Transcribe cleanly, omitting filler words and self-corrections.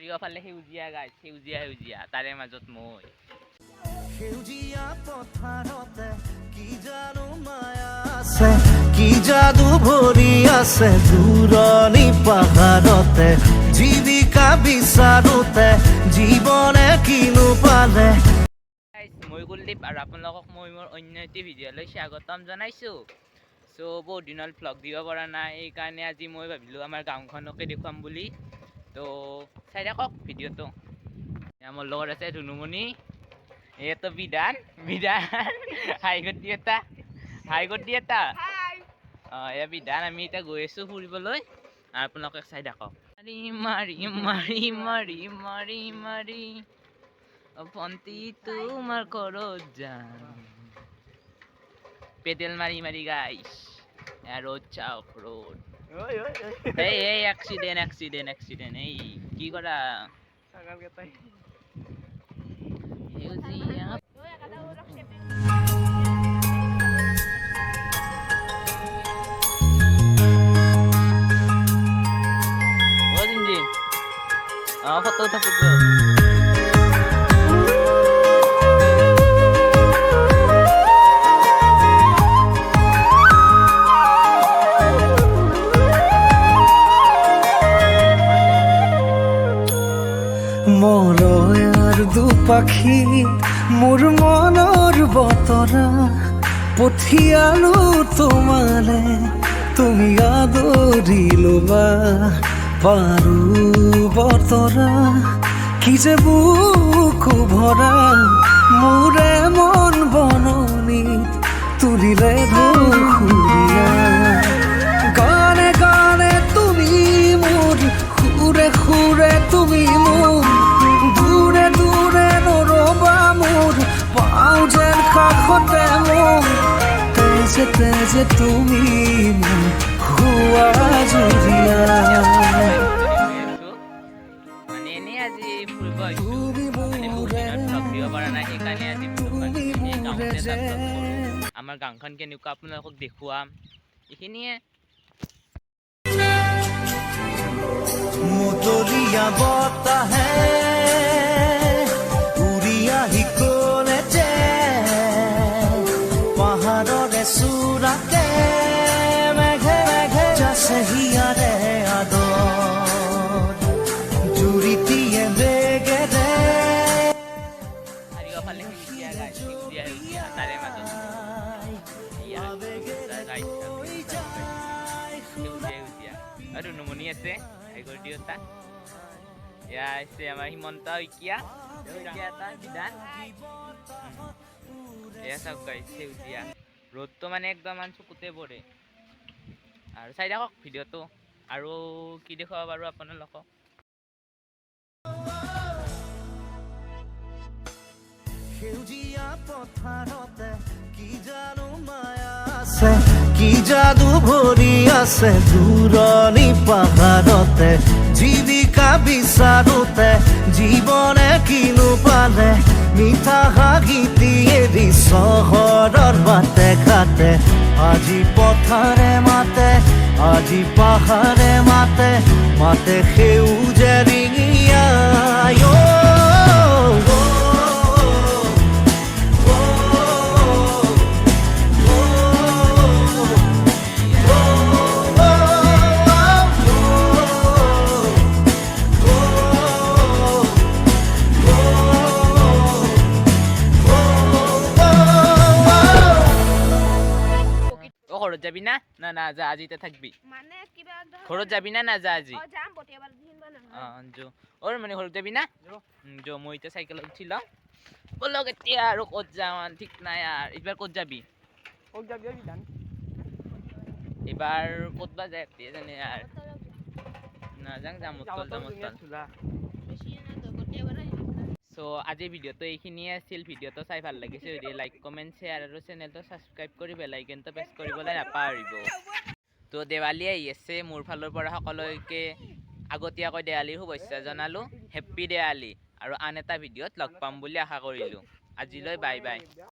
চাৰিওফালে সেউজীয়া গাছ সেউজীয়া তাৰে মাজত মই সেউজীয়া পথাৰতে কি জানো মায়া আছে কি যাদু ভৰি আছে দূৰণি পাহাৰতে জীৱিকা বিচাৰোতে জীৱনে কিনো পালে মই কুলদীপ আৰু আপোনালোকক মই মোৰ অন্য এটি ভিডিঅ'লৈ স্বাগতম জনাইছোঁ। চ' বহুত দিনত ভ্লগ দিব পৰা নাই, সেইকাৰণে আজি মই ভাবিলোঁ আমাৰ গাঁওখনকে দেখুৱাম বুলি। তো চাই থাকক ভিডিঅ'টো। মোৰ লগত আছে ধুনুমণি, এইটো বিধান হাই গতি এটা এয়া বিধান। আমি এতিয়া গৈ আছোঁ ফুৰিবলৈ, আপোনালোকে চাই থাকক। মাৰি মাৰি মাৰি মাৰি মাৰি ভণ্টি তোমাৰ ঘৰত যাম, পেডেল মাৰি মাৰি গাইছ ৰোড চাওক ৰোড। এই এক্সিডেণ্ট এই কি কৰা সেউজীয়া ফটো উঠাব মলয়াৰ দুপাখি মোৰ মনৰ বতৰা পঠিয়ালো তোমালে তুমি আদৰি ল'বা পাৰো বতৰা কি যে বুকু ভৰা মোৰে মন বননিত তুলিলে ধুৰীয়া গানে গানে তুমি মোৰ সুৰে সুৰে তুমি মোৰ দূৰে দূৰে নৰবা মোৰ পাওঁ যেন কাষতে মোৰ তেজে তেজে তুমি মোৰ হোৱা জুৰিয়া মানে এনেই আজি ফুৰিব আহিছোঁ, মানে বহুত দিনত ভ্লগ দিব পৰা নাই, সেইকাৰণে আজি গাঁৱতে আমাৰ গাঁওখন কেনেকুৱা আপোনালোকক দেখুৱাম এইখিনিয়ে। মতলীয়া বতাহে উৰি আহি ক'লে যে পাহাৰৰে চূড়াতে মেঘে মেঘে যাছে হিয়াৰে আদৰ জুৰিটিয়ে বেগেৰে চাৰিওফালে সেউজীয়া গাছ সেউজীয়া তাৰে মাজত সেউজীয়া আৰু ধুনুমণি আছে এগৰদিওতা। এয়া আছে আমাৰ হিমন্ত শইকীয়া এটা বিধান। এয়া চাওক গাইছ সেউজীয়া ৰ'দটো মানে একদম চকুতে পৰে। আৰু চাই থাকক ভিডিঅ'টো, আৰু কি দেখুৱাব পাৰোঁ আপোনালোকক। সেউজীয়া পথাৰতে কি জানো মায়া আছে কি যাদু ভৰি আছে দূৰণি পাহাৰতে জীৱিকা বিচাৰোতে জীৱনে কিনো পালে মিঠা হাঁহিটি এৰি চহৰৰ বাটে ঘাটে আজি পথাৰে মাতে আজি পাহাৰে মাতে মাতে সেউজে ৰিঙিয়া ঘৰত যাবি না না যা আজি থাকবি মানে কিবা ঘৰত যাবি না যা আজি যাম পটিয়াবাৰ দিন বা নহয় মানে ঘৰত যাবি না মই এতিয়া চাইকেলত উঠি লওঁ বলক এতিয়া আৰু ক'ত যাওঁ ঠিক নাই। আৰু এইবাৰ ক'ত যাবি এইবাৰ ক'ত বা যায় জানে আৰু নাযাং যাম চ' আজিৰ ভিডিঅ'টো এইখিনিয়ে আছিল। ভিডিঅ'টো চাই ভাল লাগিছে যদি লাইক কমেণ্ট শ্বেয়াৰ আৰু চেনেলটো ছাবস্ক্ৰাইব কৰি বেল আইকনটো প্ৰেছ কৰিবলৈ নাপাহৰিব। তো দেৱালী আহি আছে, মোৰ ফালৰ পৰা সকলোকে আগতীয়াকৈ দেৱালীৰ শুভেচ্ছা জনালোঁ। হেপ্পী দেৱালী, আৰু আন এটা ভিডিঅ'ত লগ পাম বুলি আশা কৰিলোঁ। আজিলৈ বাই বাই।